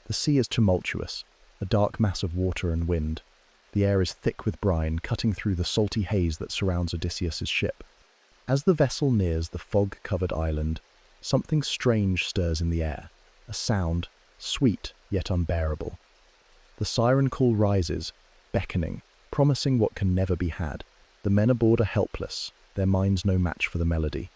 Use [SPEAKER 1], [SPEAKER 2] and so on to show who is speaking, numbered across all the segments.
[SPEAKER 1] The sea is tumultuous, a dark mass of water and wind. The air is thick with brine, cutting through the salty haze that surrounds Odysseus's ship. As the vessel nears the fog-covered island, something strange stirs in the air, a sound, sweet yet unbearable. The siren call rises, beckoning, promising what can never be had. The men aboard are helpless, their minds no match for the melody.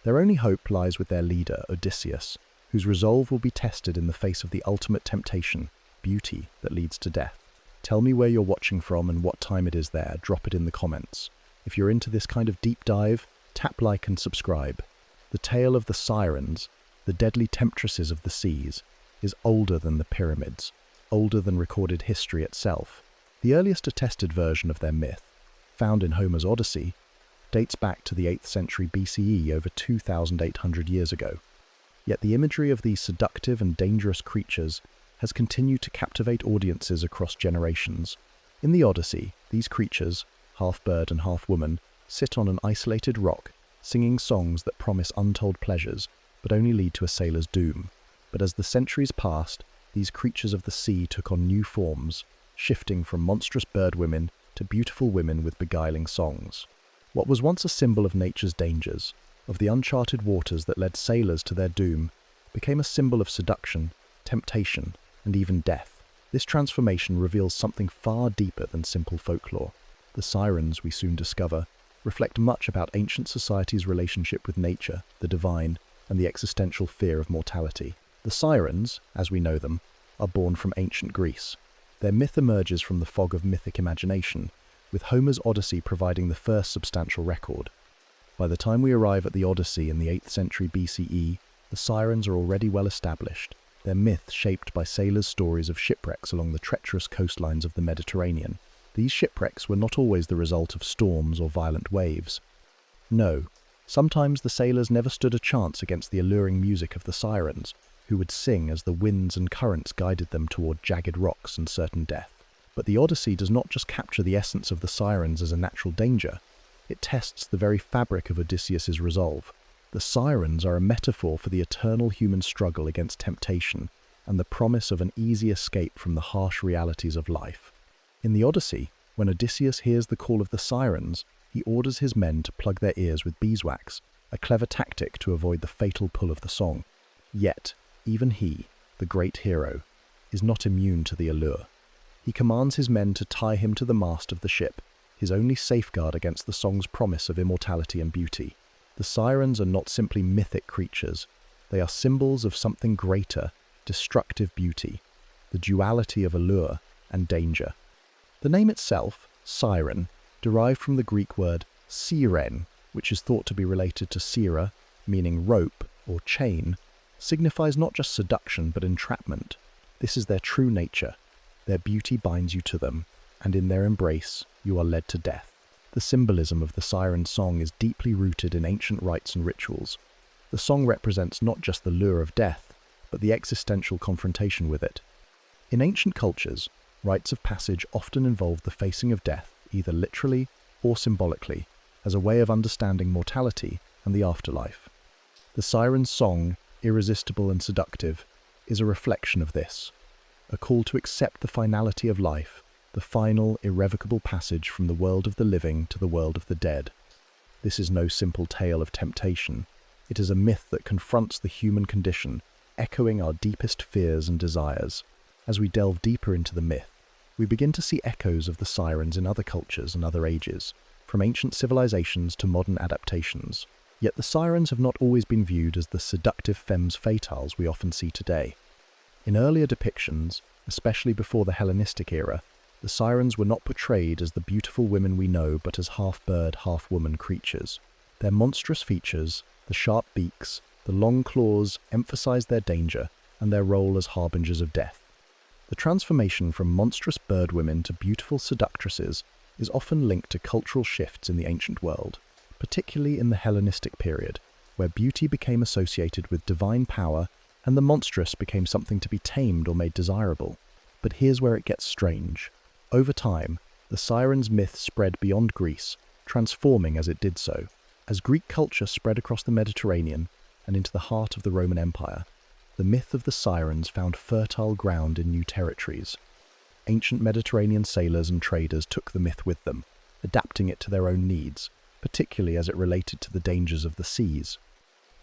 [SPEAKER 1] Their only hope lies with their leader, Odysseus, whose resolve will be tested in the face of the ultimate temptation, beauty that leads to death. Tell me where you're watching from and what time it is there. Drop it in the comments. If you're into this kind of deep dive, tap like and subscribe. The tale of the Sirens, the deadly temptresses of the seas, is older than the pyramids, older than recorded history itself. The earliest attested version of their myth, found in Homer's Odyssey, dates back to the 8th century BCE, over 2,800 years ago. Yet the imagery of these seductive and dangerous creatures has continued to captivate audiences across generations. In the Odyssey, these creatures, half bird and half woman, sit on an isolated rock, singing songs that promise untold pleasures, but only lead to a sailor's doom. But as the centuries passed, these creatures of the sea took on new forms, shifting from monstrous bird women to beautiful women with beguiling songs. What was once a symbol of nature's dangers, of the uncharted waters that led sailors to their doom, became a symbol of seduction, temptation, and even death. This transformation reveals something far deeper than simple folklore. The Sirens, we soon discover, reflect much about ancient society's relationship with nature, the divine, and the existential fear of mortality. The Sirens, as we know them, are born from ancient Greece. Their myth emerges from the fog of mythic imagination, with Homer's Odyssey providing the first substantial record. By the time we arrive at the Odyssey in the 8th century BCE, the Sirens are already well established, their myth shaped by sailors' stories of shipwrecks along the treacherous coastlines of the Mediterranean. These shipwrecks were not always the result of storms or violent waves. No, sometimes the sailors never stood a chance against the alluring music of the Sirens, who would sing as the winds and currents guided them toward jagged rocks and certain death. But the Odyssey does not just capture the essence of the Sirens as a natural danger, it tests the very fabric of Odysseus's resolve. The Sirens are a metaphor for the eternal human struggle against temptation and the promise of an easy escape from the harsh realities of life. In the Odyssey, when Odysseus hears the call of the Sirens, he orders his men to plug their ears with beeswax, a clever tactic to avoid the fatal pull of the song. Yet, even he, the great hero, is not immune to the allure. He commands his men to tie him to the mast of the ship, his only safeguard against the song's promise of immortality and beauty. The Sirens are not simply mythic creatures, they are symbols of something greater, destructive beauty, the duality of allure and danger. The name itself, siren, derived from the Greek word siren, which is thought to be related to sira, meaning rope or chain, signifies not just seduction but entrapment. This is their true nature. Their beauty binds you to them, and in their embrace you are led to death. The symbolism of the siren song is deeply rooted in ancient rites and rituals. The song represents not just the lure of death, but the existential confrontation with it. In ancient cultures, rites of passage often involved the facing of death, either literally or symbolically, as a way of understanding mortality and the afterlife. The siren's song, irresistible and seductive, is a reflection of this, a call to accept the finality of life, the final, irrevocable passage from the world of the living to the world of the dead. This is no simple tale of temptation. It is a myth that confronts the human condition, echoing our deepest fears and desires. As we delve deeper into the myth, we begin to see echoes of the Sirens in other cultures and other ages, from ancient civilizations to modern adaptations. Yet the Sirens have not always been viewed as the seductive femmes fatales we often see today. In earlier depictions, especially before the Hellenistic era, the Sirens were not portrayed as the beautiful women we know, but as half-bird, half-woman creatures. Their monstrous features, the sharp beaks, the long claws emphasized their danger and their role as harbingers of death. The transformation from monstrous bird women to beautiful seductresses is often linked to cultural shifts in the ancient world, particularly in the Hellenistic period, where beauty became associated with divine power and the monstrous became something to be tamed or made desirable. But here's where it gets strange. Over time, the Sirens' myth spread beyond Greece, transforming as it did so. As Greek culture spread across the Mediterranean and into the heart of the Roman Empire, the myth of the Sirens found fertile ground in new territories. Ancient Mediterranean sailors and traders took the myth with them, adapting it to their own needs, particularly as it related to the dangers of the seas.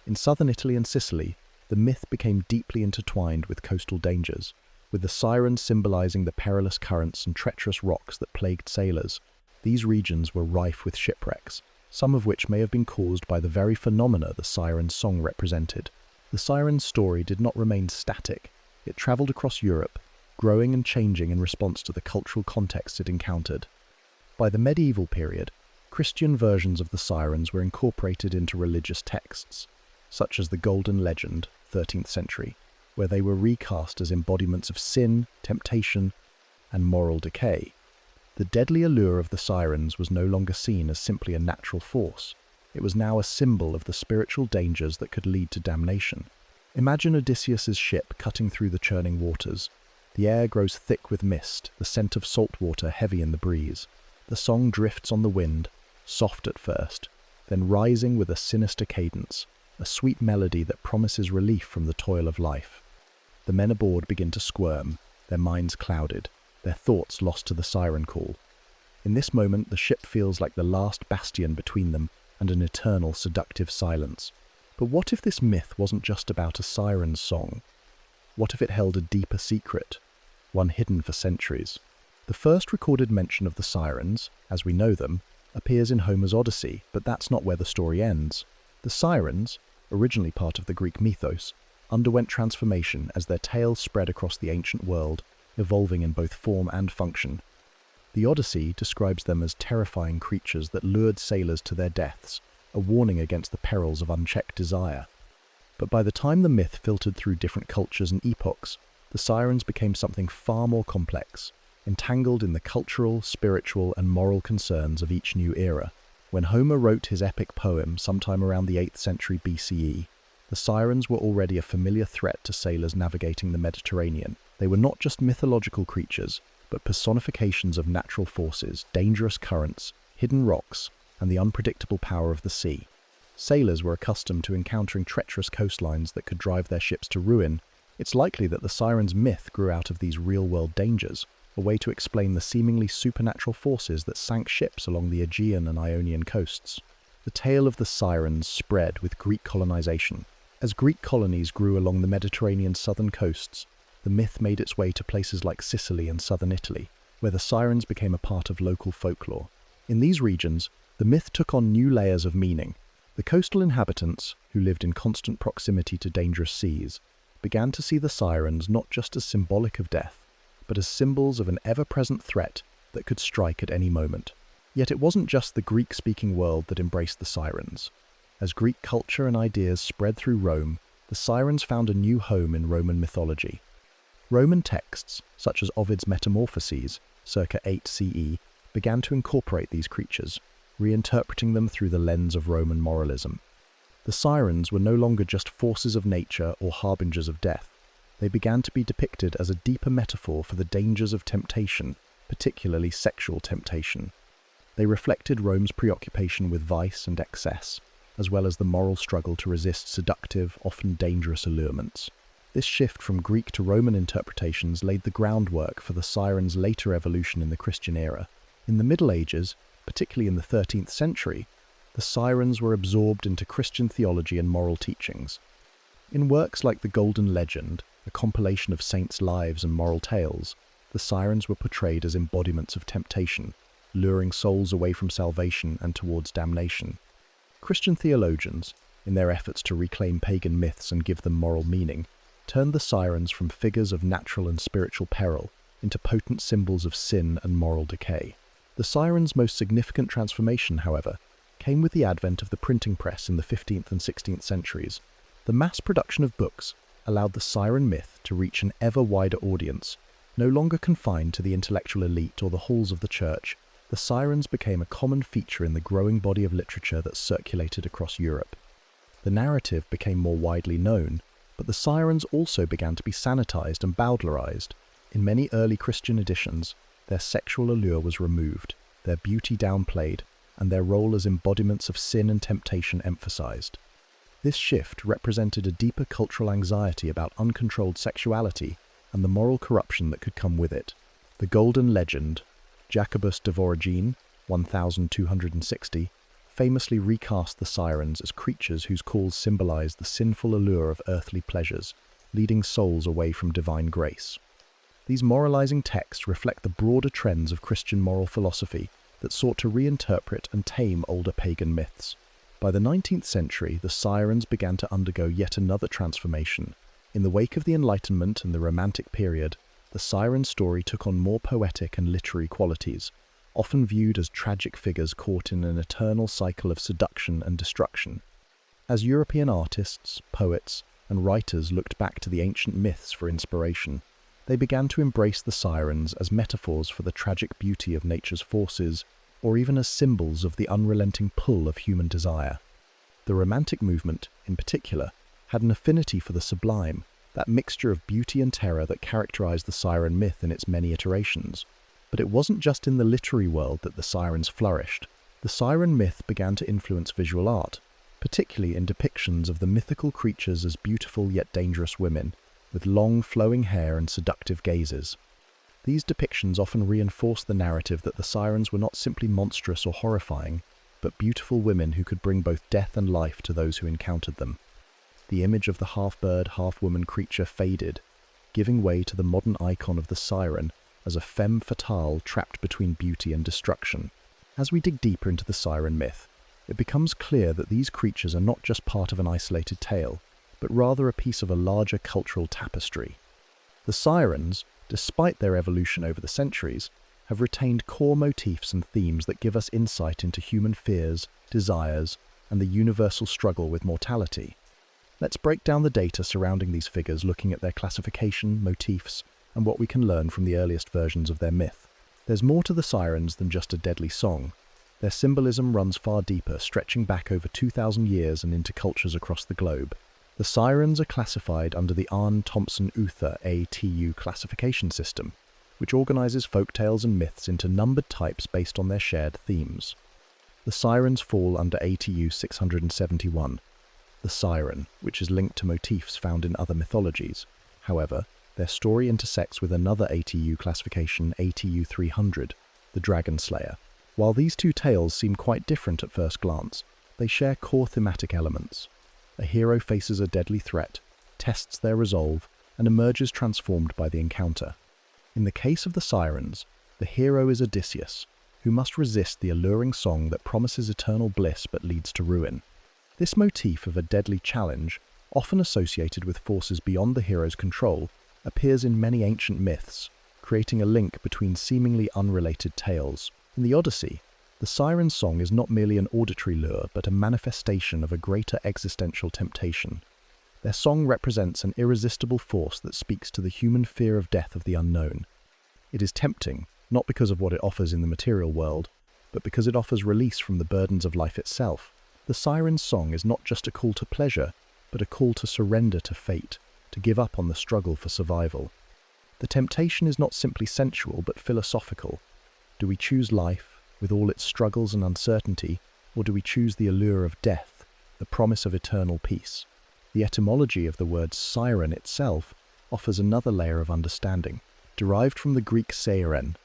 [SPEAKER 1] In southern Italy and Sicily, the myth became deeply intertwined with coastal dangers, with the Sirens symbolizing the perilous currents and treacherous rocks that plagued sailors. These regions were rife with shipwrecks, some of which may have been caused by the very phenomena the Sirens' song represented. The Sirens' story did not remain static. It traveled across Europe, growing and changing in response to the cultural context it encountered. By the medieval period, Christian versions of the Sirens were incorporated into religious texts, such as the Golden Legend, 13th century, where they were recast as embodiments of sin, temptation, and moral decay. The deadly allure of the Sirens was no longer seen as simply a natural force. It was now a symbol of the spiritual dangers that could lead to damnation. Imagine Odysseus's ship cutting through the churning waters. The air grows thick with mist, the scent of salt water heavy in the breeze. The song drifts on the wind, soft at first, then rising with a sinister cadence, a sweet melody that promises relief from the toil of life. The men aboard begin to squirm, their minds clouded, their thoughts lost to the siren call. In this moment, the ship feels like the last bastion between them and an eternal seductive silence. But what if this myth wasn't just about a siren's song? What if it held a deeper secret, one hidden for centuries? The first recorded mention of the Sirens, as we know them, appears in Homer's Odyssey, but that's not where the story ends. The Sirens, originally part of the Greek mythos, underwent transformation as their tales spread across the ancient world, evolving in both form and function. The Odyssey describes them as terrifying creatures that lured sailors to their deaths, a warning against the perils of unchecked desire. But by the time the myth filtered through different cultures and epochs, the Sirens became something far more complex, entangled in the cultural, spiritual, and moral concerns of each new era. When Homer wrote his epic poem sometime around the 8th century BCE, the Sirens were already a familiar threat to sailors navigating the Mediterranean. They were not just mythological creatures, but personifications of natural forces, dangerous currents, hidden rocks, and the unpredictable power of the sea. Sailors were accustomed to encountering treacherous coastlines that could drive their ships to ruin. It's likely that the Sirens myth grew out of these real-world dangers, a way to explain the seemingly supernatural forces that sank ships along the Aegean and Ionian coasts. The tale of the Sirens spread with Greek colonization. As Greek colonies grew along the Mediterranean southern coasts, the myth made its way to places like Sicily and southern Italy, where the Sirens became a part of local folklore. In these regions, the myth took on new layers of meaning. The coastal inhabitants, who lived in constant proximity to dangerous seas, began to see the Sirens not just as symbolic of death, but as symbols of an ever-present threat that could strike at any moment. Yet it wasn't just the Greek-speaking world that embraced the Sirens. As Greek culture and ideas spread through Rome, the Sirens found a new home in Roman mythology. Roman texts, such as Ovid's Metamorphoses, circa 8 CE, began to incorporate these creatures, reinterpreting them through the lens of Roman moralism. The Sirens were no longer just forces of nature or harbingers of death. They began to be depicted as a deeper metaphor for the dangers of temptation, particularly sexual temptation. They reflected Rome's preoccupation with vice and excess, as well as the moral struggle to resist seductive, often dangerous allurements. This shift from Greek to Roman interpretations laid the groundwork for the Sirens' later evolution in the Christian era. In the Middle Ages, particularly in the 13th century, the Sirens were absorbed into Christian theology and moral teachings. In works like the Golden Legend, a compilation of saints' lives and moral tales, the Sirens were portrayed as embodiments of temptation, luring souls away from salvation and towards damnation. Christian theologians, in their efforts to reclaim pagan myths and give them moral meaning, turned the Sirens from figures of natural and spiritual peril into potent symbols of sin and moral decay. The Sirens' most significant transformation, however, came with the advent of the printing press in the 15th and 16th centuries. The mass production of books allowed the Siren myth to reach an ever wider audience. No longer confined to the intellectual elite or the halls of the church, the Sirens became a common feature in the growing body of literature that circulated across Europe. The narrative became more widely known, but the Sirens also began to be sanitized and bowdlerized. In many early Christian editions, their sexual allure was removed, their beauty downplayed, and their role as embodiments of sin and temptation emphasized. This shift represented a deeper cultural anxiety about uncontrolled sexuality and the moral corruption that could come with it. The Golden Legend, Jacobus de Voragine, 1260, famously recast the sirens as creatures whose calls symbolize the sinful allure of earthly pleasures, leading souls away from divine grace. These moralizing texts reflect the broader trends of Christian moral philosophy that sought to reinterpret and tame older pagan myths. By the 19th century, the sirens began to undergo yet another transformation. In the wake of the Enlightenment and the Romantic period, the siren story took on more poetic and literary qualities, often viewed as tragic figures caught in an eternal cycle of seduction and destruction. As European artists, poets, and writers looked back to the ancient myths for inspiration, they began to embrace the sirens as metaphors for the tragic beauty of nature's forces, or even as symbols of the unrelenting pull of human desire. The Romantic movement, in particular, had an affinity for the sublime, that mixture of beauty and terror that characterized the siren myth in its many iterations. But it wasn't just in the literary world that the sirens flourished. The siren myth began to influence visual art, particularly in depictions of the mythical creatures as beautiful yet dangerous women, with long flowing hair and seductive gazes. These depictions often reinforced the narrative that the sirens were not simply monstrous or horrifying, but beautiful women who could bring both death and life to those who encountered them. The image of the half-bird, half-woman creature faded, giving way to the modern icon of the siren as a femme fatale trapped between beauty and destruction. As we dig deeper into the siren myth, it becomes clear that these creatures are not just part of an isolated tale, but rather a piece of a larger cultural tapestry. The sirens, despite their evolution over the centuries, have retained core motifs and themes that give us insight into human fears, desires, and the universal struggle with mortality. Let's break down the data surrounding these figures, looking at their classification, motifs, and what we can learn from the earliest versions of their myth. There's more to the sirens than just a deadly song. Their symbolism runs far deeper, stretching back over 2,000 years and into cultures across the globe. The sirens are classified under the Arne-Thompson-Uther ATU classification system, which organizes folktales and myths into numbered types based on their shared themes. The sirens fall under ATU 671, the siren, which is linked to motifs found in other mythologies. However, their story intersects with another ATU classification, ATU 300, the Dragon Slayer. While these two tales seem quite different at first glance, they share core thematic elements. A hero faces a deadly threat, tests their resolve, and emerges transformed by the encounter. In the case of the sirens, the hero is Odysseus, who must resist the alluring song that promises eternal bliss but leads to ruin. This motif of a deadly challenge, often associated with forces beyond the hero's control, appears in many ancient myths, creating a link between seemingly unrelated tales. In the Odyssey, the siren song is not merely an auditory lure, but a manifestation of a greater existential temptation. Their song represents an irresistible force that speaks to the human fear of death of the unknown. It is tempting, not because of what it offers in the material world, but because it offers release from the burdens of life itself. The siren's song is not just a call to pleasure, but a call to surrender to fate, to give up on the struggle for survival. The temptation is not simply sensual, but philosophical. Do we choose life, with all its struggles and uncertainty, or do we choose the allure of death, the promise of eternal peace? The etymology of the word siren itself offers another layer of understanding. Derived from the Greek seiren,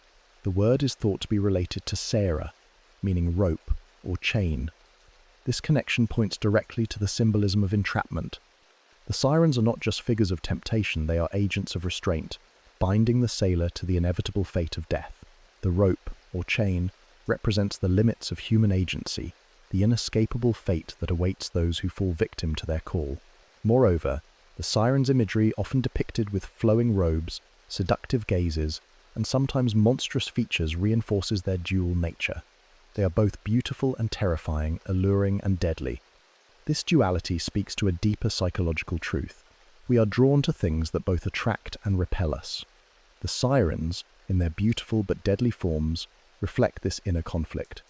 [SPEAKER 1] the word is thought to be related to seira, meaning rope or chain. This connection points directly to the symbolism of entrapment. The sirens are not just figures of temptation, they are agents of restraint, binding the sailor to the inevitable fate of death. The rope, or chain, represents the limits of human agency, the inescapable fate that awaits those who fall victim to their call. Moreover, the sirens' imagery, often depicted with flowing robes, seductive gazes, and sometimes monstrous features, reinforces their dual nature. They are both beautiful and terrifying, alluring and deadly. This duality speaks to a deeper psychological truth. We are drawn to things that both attract and repel us. The sirens, in their beautiful but deadly forms, reflect this inner conflict.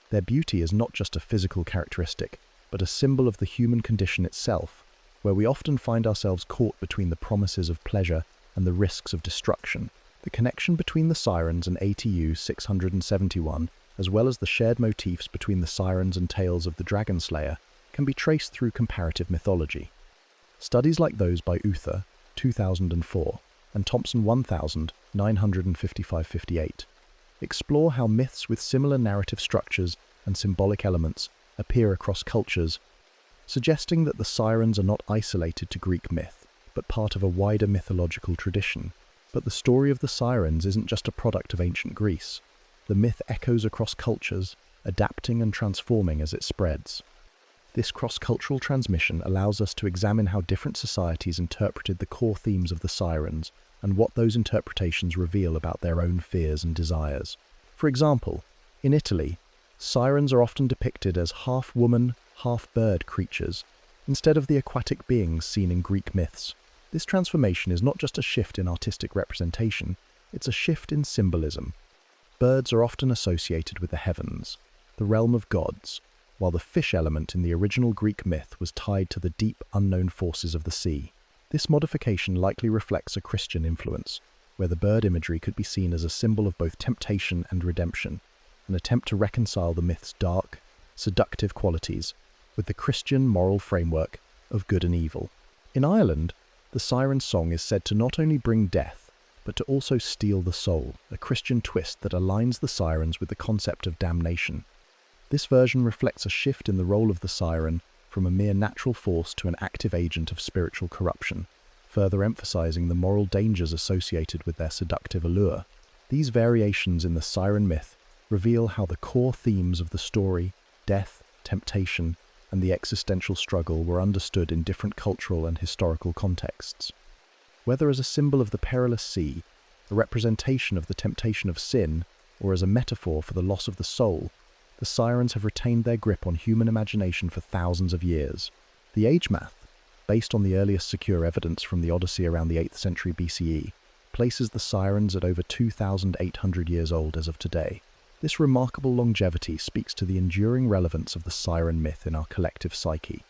[SPEAKER 1] Their beauty is not just a physical characteristic, but a symbol of the human condition itself, where we often find ourselves caught between the promises of pleasure and the risks of destruction. The connection between the sirens and ATU 671, as well as the shared motifs between the sirens and tales of the Dragon Slayer, can be traced through comparative mythology. Studies like those by Uther, 2004, and Thompson 1955-58 explore how myths with similar narrative structures and symbolic elements appear across cultures, suggesting that the sirens are not isolated to Greek myth, but part of a wider mythological tradition. But the story of the sirens isn't just a product of ancient Greece. The myth echoes across cultures, adapting and transforming as it spreads. This cross-cultural transmission allows us to examine how different societies interpreted the core themes of the sirens and what those interpretations reveal about their own fears and desires. For example, in Italy, sirens are often depicted as half-woman, half-bird creatures, instead of the aquatic beings seen in Greek myths. This transformation is not just a shift in artistic representation, it's a shift in symbolism. Birds are often associated with the heavens, the realm of gods, while the fish element in the original Greek myth was tied to the deep, unknown forces of the sea. This modification likely reflects a Christian influence, where the bird imagery could be seen as a symbol of both temptation and redemption, an attempt to reconcile the myth's dark, seductive qualities with the Christian moral framework of good and evil. In Ireland, the siren song is said to not only bring death, but to also steal the soul, a Christian twist that aligns the sirens with the concept of damnation. This version reflects a shift in the role of the siren from a mere natural force to an active agent of spiritual corruption, further emphasizing the moral dangers associated with their seductive allure. These variations in the siren myth reveal how the core themes of the story, death, temptation, and the existential struggle were understood in different cultural and historical contexts. Whether as a symbol of the perilous sea, a representation of the temptation of sin, or as a metaphor for the loss of the soul, the sirens have retained their grip on human imagination for thousands of years. The age math, based on the earliest secure evidence from the Odyssey around the 8th century BCE, places the sirens at over 2,800 years old as of today. This remarkable longevity speaks to the enduring relevance of the siren myth in our collective psyche.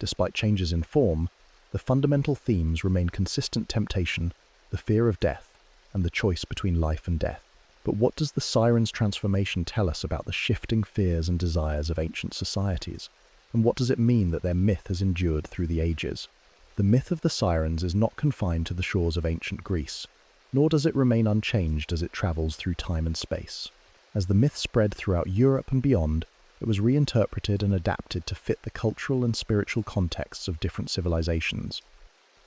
[SPEAKER 1] Despite changes in form, the fundamental themes remain consistent: temptation, the fear of death, and the choice between life and death. But what does the sirens' transformation tell us about the shifting fears and desires of ancient societies? And what does it mean that their myth has endured through the ages? The myth of the sirens is not confined to the shores of ancient Greece, nor does it remain unchanged as it travels through time and space. As the myth spread throughout Europe and beyond, it was reinterpreted and adapted to fit the cultural and spiritual contexts of different civilizations.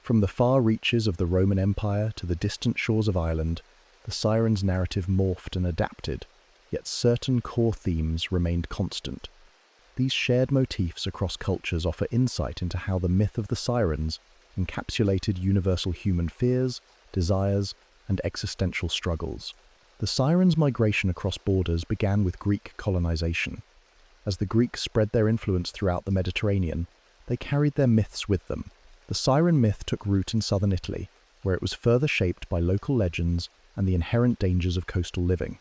[SPEAKER 1] From the far reaches of the Roman Empire to the distant shores of Ireland, the sirens' narrative morphed and adapted, yet certain core themes remained constant. These shared motifs across cultures offer insight into how the myth of the sirens encapsulated universal human fears, desires, and existential struggles. The sirens' migration across borders began with Greek colonization. As the Greeks spread their influence throughout the Mediterranean, they carried their myths with them. The siren myth took root in southern Italy, where it was further shaped by local legends and the inherent dangers of coastal living.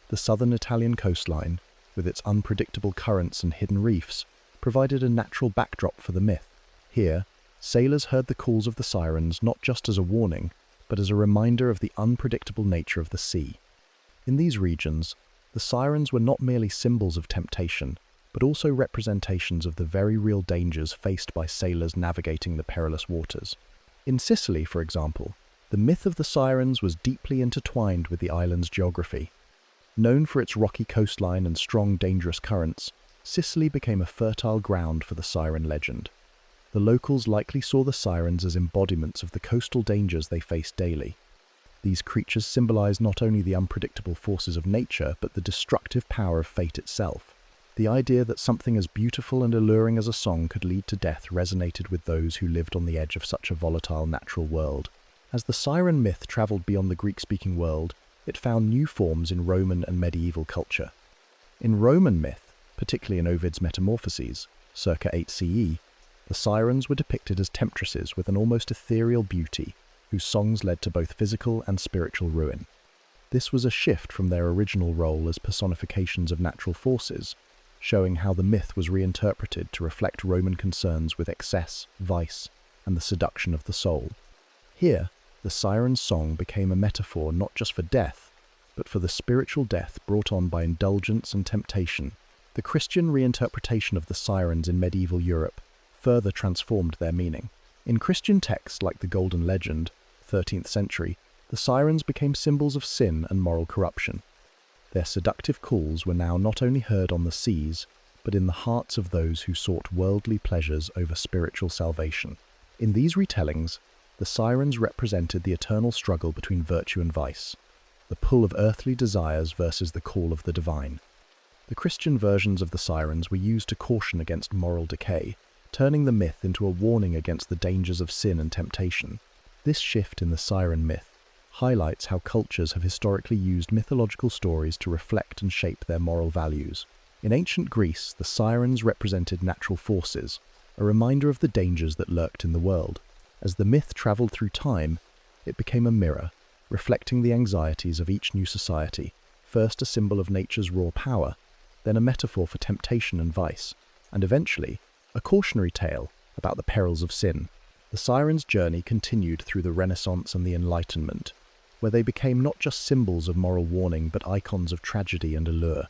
[SPEAKER 1] The southern Italian coastline, with its unpredictable currents and hidden reefs, provided a natural backdrop for the myth. Here, sailors heard the calls of the sirens not just as a warning, but as a reminder of the unpredictable nature of the sea. In these regions, the sirens were not merely symbols of temptation, but also representations of the very real dangers faced by sailors navigating the perilous waters. In Sicily, for example, the myth of the sirens was deeply intertwined with the island's geography. Known for its rocky coastline and strong, dangerous currents, Sicily became a fertile ground for the siren legend. The locals likely saw the sirens as embodiments of the coastal dangers they faced daily. These creatures symbolized not only the unpredictable forces of nature, but the destructive power of fate itself. The idea that something as beautiful and alluring as a song could lead to death resonated with those who lived on the edge of such a volatile natural world. As the siren myth traveled beyond the Greek-speaking world, it found new forms in Roman and medieval culture. In Roman myth, particularly in Ovid's Metamorphoses, circa 8 CE, the sirens were depicted as temptresses with an almost ethereal beauty, whose songs led to both physical and spiritual ruin. This was a shift from their original role as personifications of natural forces, showing how the myth was reinterpreted to reflect Roman concerns with excess, vice, and the seduction of the soul. Here, the siren's song became a metaphor not just for death, but for the spiritual death brought on by indulgence and temptation, The Christian reinterpretation of the sirens in medieval Europe further transformed their meaning. In Christian texts like the Golden Legend, 13th century, the sirens became symbols of sin and moral corruption. Their seductive calls were now not only heard on the seas, but in the hearts of those who sought worldly pleasures over spiritual salvation. In these retellings, the sirens represented the eternal struggle between virtue and vice, the pull of earthly desires versus the call of the divine. The Christian versions of the sirens were used to caution against moral decay, turning the myth into a warning against the dangers of sin and temptation. This shift in the siren myth highlights how cultures have historically used mythological stories to reflect and shape their moral values. In ancient Greece, the sirens represented natural forces, a reminder of the dangers that lurked in the world. As the myth traveled through time, it became a mirror, reflecting the anxieties of each new society, first a symbol of nature's raw power, then a metaphor for temptation and vice, and eventually a cautionary tale about the perils of sin. The sirens' journey continued through the Renaissance and the Enlightenment, where they became not just symbols of moral warning but icons of tragedy and allure.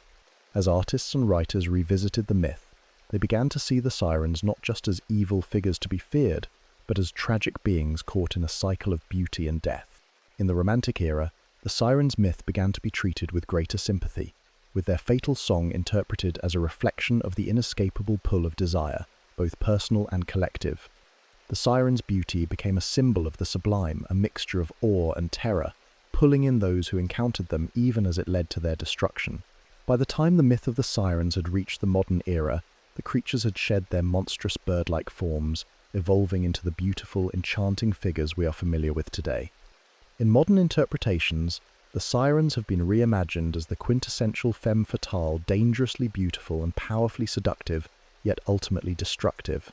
[SPEAKER 1] As artists and writers revisited the myth, they began to see the sirens not just as evil figures to be feared, but as tragic beings caught in a cycle of beauty and death. In the Romantic era, the sirens' myth began to be treated with greater sympathy, with their fatal song interpreted as a reflection of the inescapable pull of desire, both personal and collective. The sirens' beauty became a symbol of the sublime, a mixture of awe and terror, pulling in those who encountered them even as it led to their destruction. By the time the myth of the sirens had reached the modern era, the creatures had shed their monstrous bird-like forms, evolving into the beautiful, enchanting figures we are familiar with today. In modern interpretations, the sirens have been reimagined as the quintessential femme fatale, dangerously beautiful and powerfully seductive, yet ultimately destructive.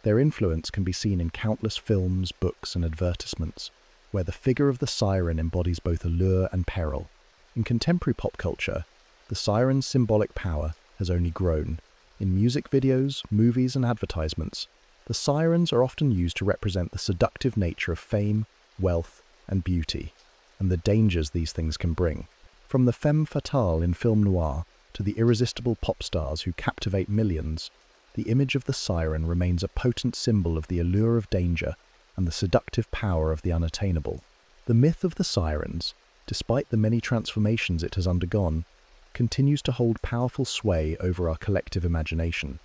[SPEAKER 1] Their influence can be seen in countless films, books, and advertisements, where the figure of the siren embodies both allure and peril. In contemporary pop culture, the siren's symbolic power has only grown. In music videos, movies, and advertisements, the sirens are often used to represent the seductive nature of fame, wealth, and beauty, and the dangers these things can bring. From the femme fatale in film noir to the irresistible pop stars who captivate millions, the image of the siren remains a potent symbol of the allure of danger and the seductive power of the unattainable. The myth of the sirens, despite the many transformations it has undergone, continues to hold powerful sway over our collective imagination.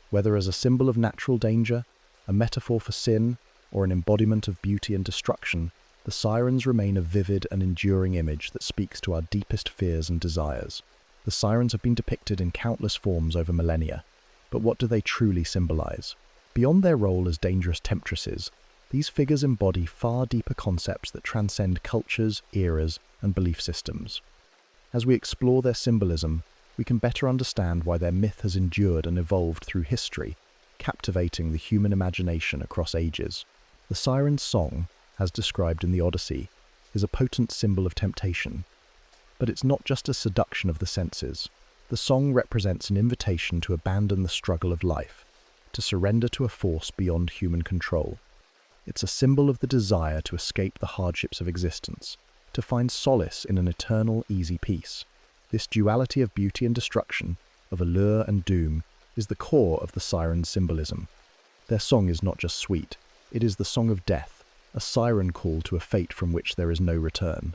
[SPEAKER 1] Whether as a symbol of natural danger, a metaphor for sin, or an embodiment of beauty and destruction, the sirens remain a vivid and enduring image that speaks to our deepest fears and desires. The sirens have been depicted in countless forms over millennia, but what do they truly symbolize? Beyond their role as dangerous temptresses, these figures embody far deeper concepts that transcend cultures, eras, and belief systems. As we explore their symbolism, we can better understand why their myth has endured and evolved through history, captivating the human imagination across ages. The siren's song, as described in the Odyssey, is a potent symbol of temptation. But it's not just a seduction of the senses. The song represents an invitation to abandon the struggle of life, to surrender to a force beyond human control. It's a symbol of the desire to escape the hardships of existence, to find solace in an eternal, easy peace. This duality of beauty and destruction, of allure and doom, is the core of the siren's symbolism. Their song is not just sweet, it is the song of death, a siren call to a fate from which there is no return.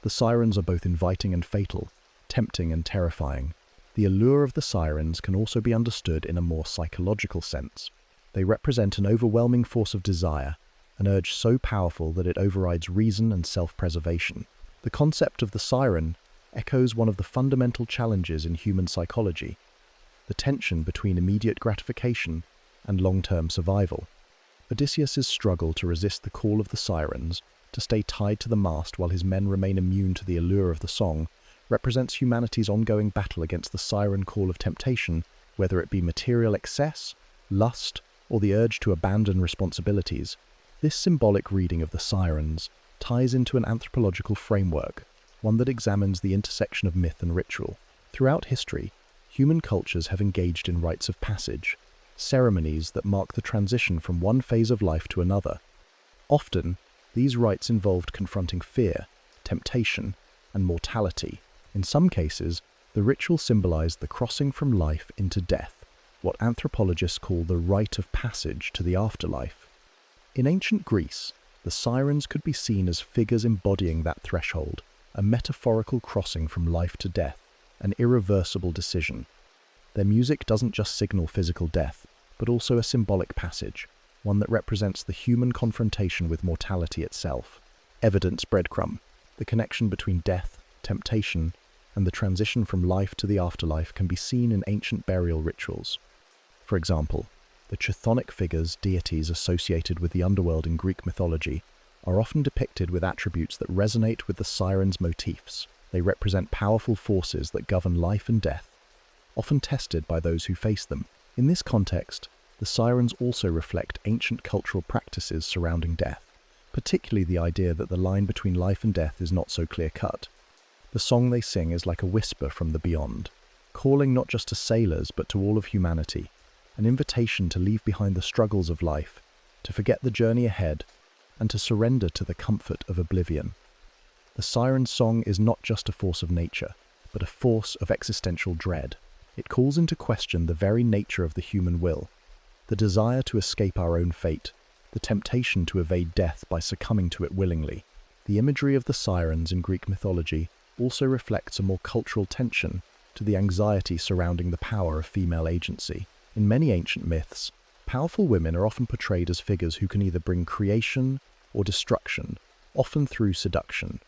[SPEAKER 1] The sirens are both inviting and fatal, tempting and terrifying. The allure of the sirens can also be understood in a more psychological sense. They represent an overwhelming force of desire, an urge so powerful that it overrides reason and self-preservation. The concept of the siren echoes one of the fundamental challenges in human psychology, the tension between immediate gratification and long-term survival. Odysseus's struggle to resist the call of the sirens, to stay tied to the mast while his men remain immune to the allure of the song, represents humanity's ongoing battle against the siren call of temptation, whether it be material excess, lust, or the urge to abandon responsibilities. This symbolic reading of the sirens ties into an anthropological framework, one that examines the intersection of myth and ritual. Throughout history, human cultures have engaged in rites of passage, ceremonies that mark the transition from one phase of life to another. Often, these rites involved confronting fear, temptation, and mortality. In some cases, The ritual symbolized the crossing from life into death, what anthropologists call the rite of passage to the afterlife. In ancient Greece, the sirens could be seen as figures embodying that threshold, a metaphorical crossing from life to death, an irreversible decision. Their music doesn't just signal physical death, but also a symbolic passage, one that represents the human confrontation with mortality itself. Evidence breadcrumb. The connection between death, temptation, and the transition from life to the afterlife can be seen in ancient burial rituals. For example, the chthonic figures, deities associated with the underworld in Greek mythology, are often depicted with attributes that resonate with the sirens' motifs. They represent powerful forces that govern life and death, often tested by those who face them. In this context, the sirens also reflect ancient cultural practices surrounding death, particularly the idea that the line between life and death is not so clear-cut. The song they sing is like a whisper from the beyond, calling not just to sailors but to all of humanity, an invitation to leave behind the struggles of life, to forget the journey ahead, and to surrender to the comfort of oblivion. The siren's song is not just a force of nature, but a force of existential dread. It calls into question the very nature of the human will, the desire to escape our own fate, the temptation to evade death by succumbing to it willingly. The imagery of the sirens in Greek mythology also reflects a more cultural tension to the anxiety surrounding the power of female agency. In many ancient myths, powerful women are often portrayed as figures who can either bring creation or destruction, often through seduction.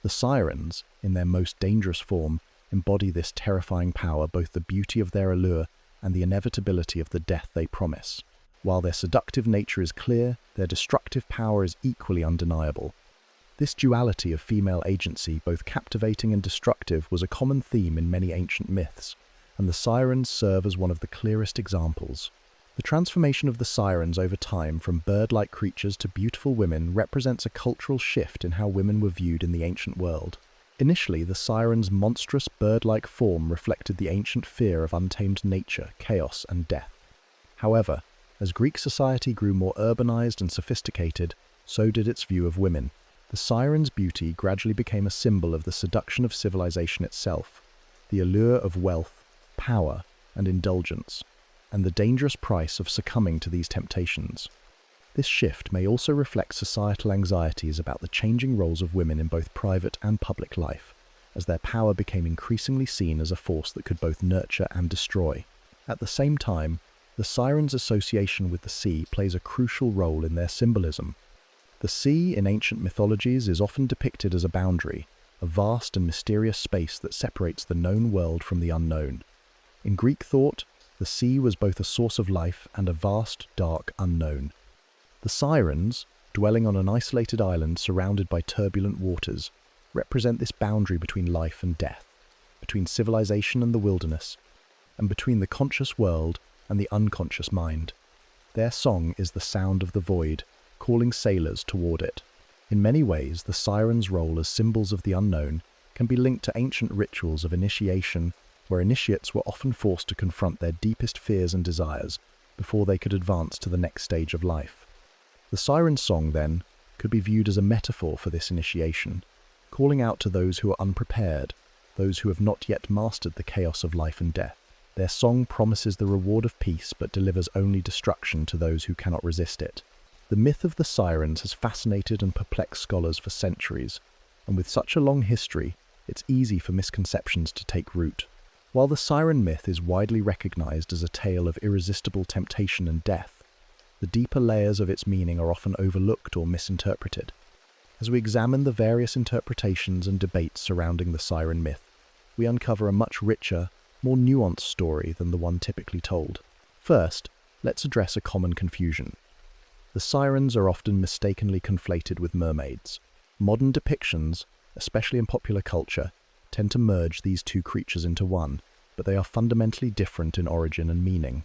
[SPEAKER 1] The sirens, in their most dangerous form, embody this terrifying power, both the beauty of their allure and the inevitability of the death they promise. While their seductive nature is clear, their destructive power is equally undeniable. This duality of female agency, both captivating and destructive, was a common theme in many ancient myths, and the sirens serve as one of the clearest examples. The transformation of the sirens over time from bird-like creatures to beautiful women represents a cultural shift in how women were viewed in the ancient world. Initially, the sirens' monstrous bird-like form reflected the ancient fear of untamed nature, chaos, and death. However, as Greek society grew more urbanized and sophisticated, so did its view of women. The siren's beauty gradually became a symbol of the seduction of civilization itself, the allure of wealth, power, and indulgence, and the dangerous price of succumbing to these temptations. This shift may also reflect societal anxieties about the changing roles of women in both private and public life, as their power became increasingly seen as a force that could both nurture and destroy. At the same time, the sirens' association with the sea plays a crucial role in their symbolism. The sea in ancient mythologies is often depicted as a boundary, a vast and mysterious space that separates the known world from the unknown. In Greek thought, the sea was both a source of life and a vast, dark unknown. The sirens, dwelling on an isolated island surrounded by turbulent waters, represent this boundary between life and death, between civilization and the wilderness, and between the conscious world and the unconscious mind. Their song is the sound of the void, calling sailors toward it. In many ways, the sirens' role as symbols of the unknown can be linked to ancient rituals of initiation, where initiates were often forced to confront their deepest fears and desires before they could advance to the next stage of life. The siren's song, then, could be viewed as a metaphor for this initiation, calling out to those who are unprepared, those who have not yet mastered the chaos of life and death. Their song promises the reward of peace but delivers only destruction to those who cannot resist it. The myth of the sirens has fascinated and perplexed scholars for centuries, and with such a long history, it's easy for misconceptions to take root. While the siren myth is widely recognized as a tale of irresistible temptation and death, the deeper layers of its meaning are often overlooked or misinterpreted. As we examine the various interpretations and debates surrounding the siren myth, we uncover a much richer, more nuanced story than the one typically told. First, let's address a common confusion. The sirens are often mistakenly conflated with mermaids. Modern depictions, especially in popular culture, tend to merge these two creatures into one, but they are fundamentally different in origin and meaning.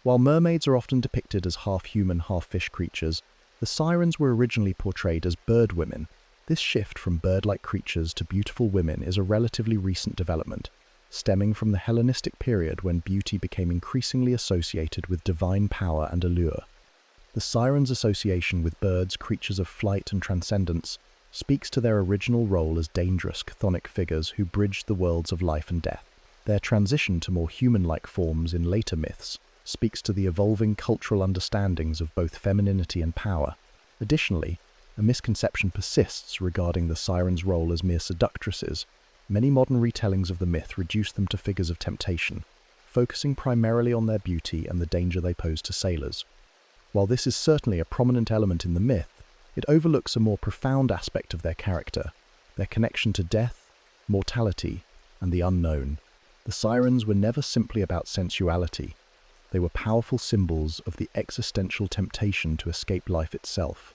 [SPEAKER 1] While mermaids are often depicted as half-human, half-fish creatures, the sirens were originally portrayed as bird women. This shift from bird-like creatures to beautiful women is a relatively recent development, stemming from the Hellenistic period when beauty became increasingly associated with divine power and allure. The sirens' association with birds, creatures of flight and transcendence, speaks to their original role as dangerous chthonic figures who bridged the worlds of life and death. Their transition to more human-like forms in later myths speaks to the evolving cultural understandings of both femininity and power. Additionally, a misconception persists regarding the sirens' role as mere seductresses. Many modern retellings of the myth reduce them to figures of temptation, focusing primarily on their beauty and the danger they pose to sailors. While this is certainly a prominent element in the myth, it overlooks a more profound aspect of their character, their connection to death, mortality, and the unknown. The sirens were never simply about sensuality. They were powerful symbols of the existential temptation to escape life itself,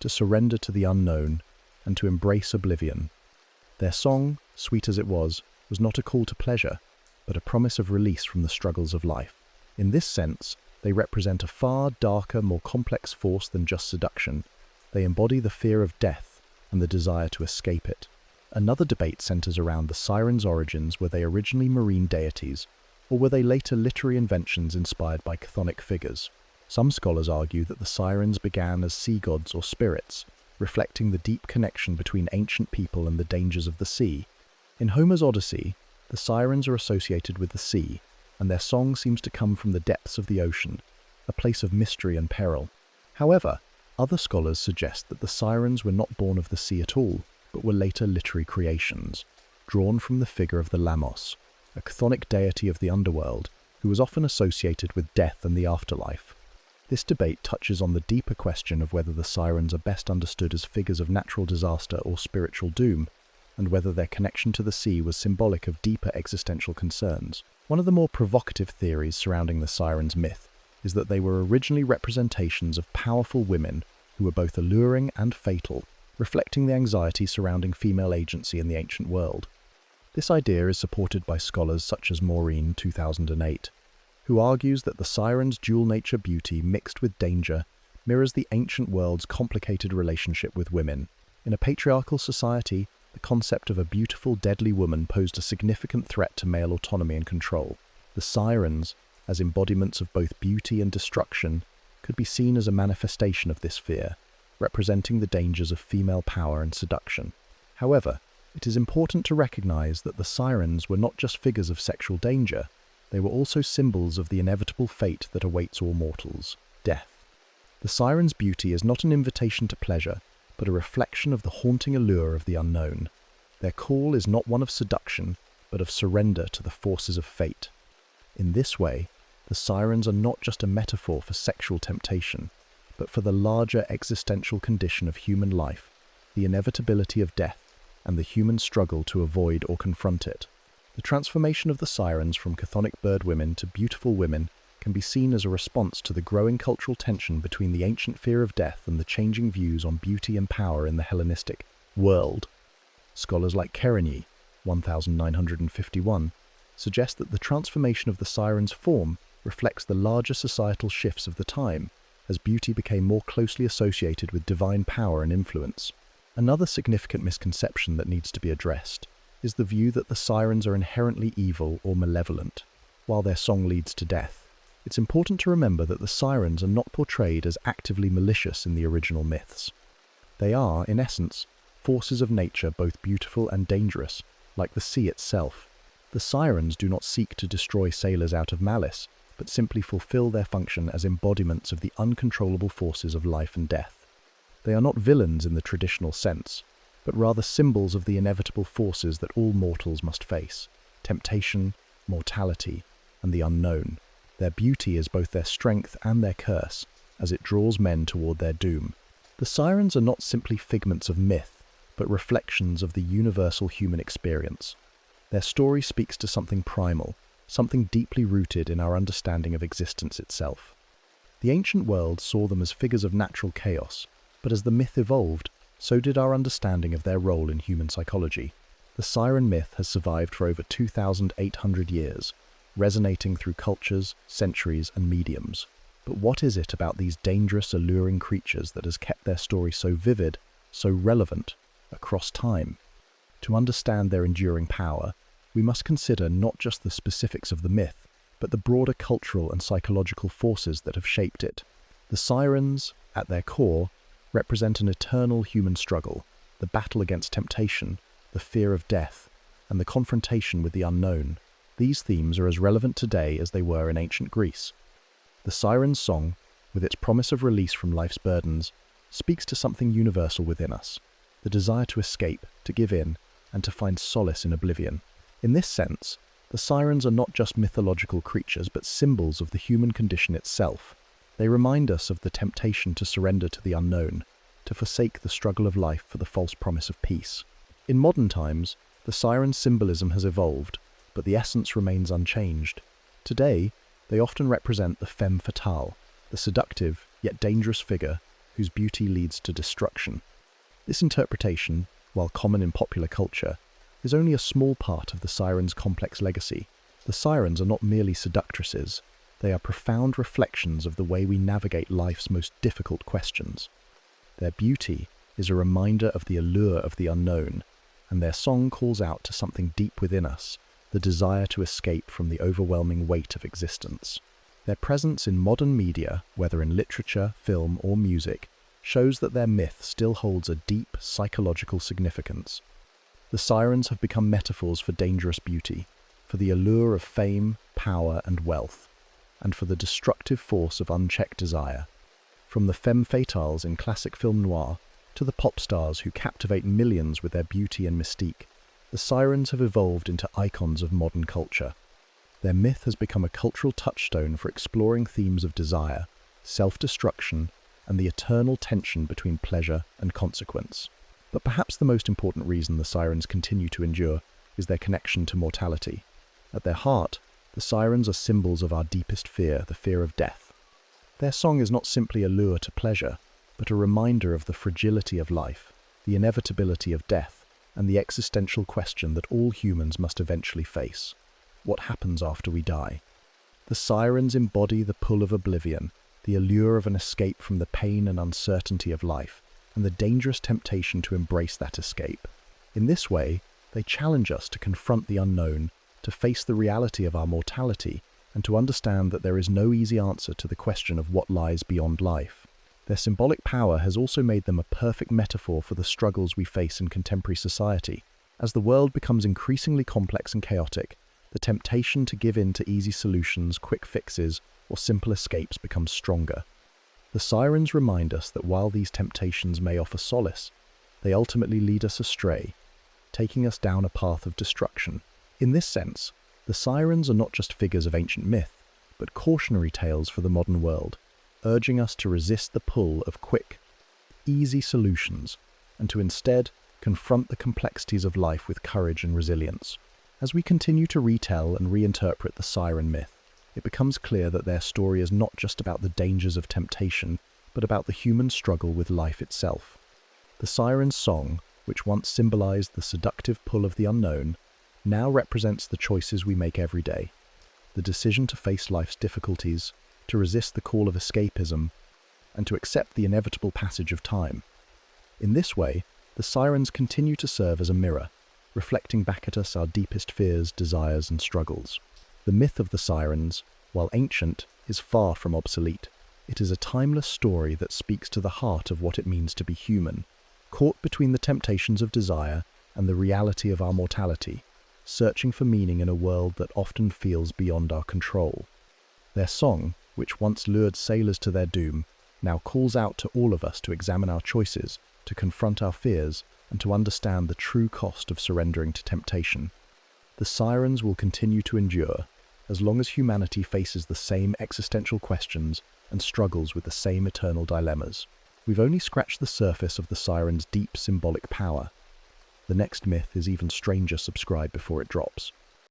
[SPEAKER 1] to surrender to the unknown, and to embrace oblivion. Their song, sweet as it was not a call to pleasure, but a promise of release from the struggles of life. In this sense, they represent a far darker, more complex force than just seduction. They embody the fear of death and the desire to escape it. Another debate centers around the sirens' origins. Were they originally marine deities, or were they later literary inventions inspired by chthonic figures? Some scholars argue that the sirens began as sea gods or spirits, reflecting the deep connection between ancient people and the dangers of the sea. In Homer's Odyssey, the sirens are associated with the sea, and their song seems to come from the depths of the ocean, a place of mystery and peril. However, other scholars suggest that the sirens were not born of the sea at all, but were later literary creations, drawn from the figure of the Lamos, a chthonic deity of the underworld, who was often associated with death and the afterlife. This debate touches on the deeper question of whether the sirens are best understood as figures of natural disaster or spiritual doom, and whether their connection to the sea was symbolic of deeper existential concerns. One of the more provocative theories surrounding the sirens myth is that they were originally representations of powerful women who were both alluring and fatal, reflecting the anxiety surrounding female agency in the ancient world. This idea is supported by scholars such as Maureen, 2008, who argues that the sirens' dual-nature beauty mixed with danger mirrors the ancient world's complicated relationship with women. In a patriarchal society, the concept of a beautiful, deadly woman posed a significant threat to male autonomy and control. The sirens, as embodiments of both beauty and destruction, could be seen as a manifestation of this fear, representing the dangers of female power and seduction. However, it is important to recognize that the sirens were not just figures of sexual danger, they were also symbols of the inevitable fate that awaits all mortals, death. The sirens' beauty is not an invitation to pleasure, but a reflection of the haunting allure of the unknown. Their call is not one of seduction, but of surrender to the forces of fate. In this way, the sirens are not just a metaphor for sexual temptation, but for the larger existential condition of human life, the inevitability of death, and the human struggle to avoid or confront it. The transformation of the sirens from chthonic bird women to beautiful women can be seen as a response to the growing cultural tension between the ancient fear of death and the changing views on beauty and power in the Hellenistic world. Scholars like Kerenyi, 1951, suggest that the transformation of the siren's form reflects the larger societal shifts of the time, as beauty became more closely associated with divine power and influence. Another significant misconception that needs to be addressed is the view that the sirens are inherently evil or malevolent, while their song leads to death. It's important to remember that the sirens are not portrayed as actively malicious in the original myths. They are, in essence, forces of nature both beautiful and dangerous, like the sea itself. The sirens do not seek to destroy sailors out of malice, but simply fulfill their function as embodiments of the uncontrollable forces of life and death. They are not villains in the traditional sense, but rather symbols of the inevitable forces that all mortals must face: temptation, mortality, and the unknown. Their beauty is both their strength and their curse, as it draws men toward their doom. The sirens are not simply figments of myth, but reflections of the universal human experience. Their story speaks to something primal, something deeply rooted in our understanding of existence itself. The ancient world saw them as figures of natural chaos, but as the myth evolved, so did our understanding of their role in human psychology. The siren myth has survived for over 2,800 years, resonating through cultures, centuries, and mediums. But what is it about these dangerous, alluring creatures that has kept their story so vivid, so relevant, across time? To understand their enduring power, we must consider not just the specifics of the myth, but the broader cultural and psychological forces that have shaped it. The sirens, at their core, represent an eternal human struggle, the battle against temptation, the fear of death, and the confrontation with the unknown. These themes are as relevant today as they were in ancient Greece. The Sirens' song, with its promise of release from life's burdens, speaks to something universal within us, the desire to escape, to give in, and to find solace in oblivion. In this sense, the sirens are not just mythological creatures but symbols of the human condition itself. They remind us of the temptation to surrender to the unknown, to forsake the struggle of life for the false promise of peace. In modern times, the siren symbolism has evolved, but the essence remains unchanged. Today, they often represent the femme fatale, the seductive yet dangerous figure whose beauty leads to destruction. This interpretation, while common in popular culture, is only a small part of the sirens' complex legacy. The sirens are not merely seductresses, they are profound reflections of the way we navigate life's most difficult questions. Their beauty is a reminder of the allure of the unknown, and their song calls out to something deep within us, the desire to escape from the overwhelming weight of existence. Their presence in modern media, whether in literature, film, or music, shows that their myth still holds a deep psychological significance. The sirens have become metaphors for dangerous beauty, for the allure of fame, power, and wealth, and for the destructive force of unchecked desire. From the femme fatales in classic film noir to the pop stars who captivate millions with their beauty and mystique, the sirens have evolved into icons of modern culture. Their myth has become a cultural touchstone for exploring themes of desire, self-destruction, and the eternal tension between pleasure and consequence. But perhaps the most important reason the sirens continue to endure is their connection to mortality. At their heart, the sirens are symbols of our deepest fear, the fear of death. Their song is not simply a lure to pleasure, but a reminder of the fragility of life, the inevitability of death, and the existential question that all humans must eventually face. What happens after we die? The sirens embody the pull of oblivion, the allure of an escape from the pain and uncertainty of life, and the dangerous temptation to embrace that escape. In this way, they challenge us to confront the unknown, to face the reality of our mortality, and to understand that there is no easy answer to the question of what lies beyond life. Their symbolic power has also made them a perfect metaphor for the struggles we face in contemporary society. As the world becomes increasingly complex and chaotic, the temptation to give in to easy solutions, quick fixes, or simple escapes becomes stronger. The sirens remind us that while these temptations may offer solace, they ultimately lead us astray, taking us down a path of destruction. In this sense, the sirens are not just figures of ancient myth, but cautionary tales for the modern world, urging us to resist the pull of quick, easy solutions, and to instead confront the complexities of life with courage and resilience. As we continue to retell and reinterpret the siren myth, it becomes clear that their story is not just about the dangers of temptation, but about the human struggle with life itself. The siren's song, which once symbolized the seductive pull of the unknown, now represents the choices we make every day. The decision to face life's difficulties, to resist the call of escapism, and to accept the inevitable passage of time. In this way, the sirens continue to serve as a mirror, reflecting back at us our deepest fears, desires, and struggles. The myth of the sirens, while ancient, is far from obsolete. It is a timeless story that speaks to the heart of what it means to be human, caught between the temptations of desire and the reality of our mortality, searching for meaning in a world that often feels beyond our control. Their song, which once lured sailors to their doom, now calls out to all of us to examine our choices, to confront our fears, and to understand the true cost of surrendering to temptation. The sirens will continue to endure, as long as humanity faces the same existential questions and struggles with the same eternal dilemmas. We've only scratched the surface of the siren's deep symbolic power. The next myth is even stranger. Subscribe before it drops.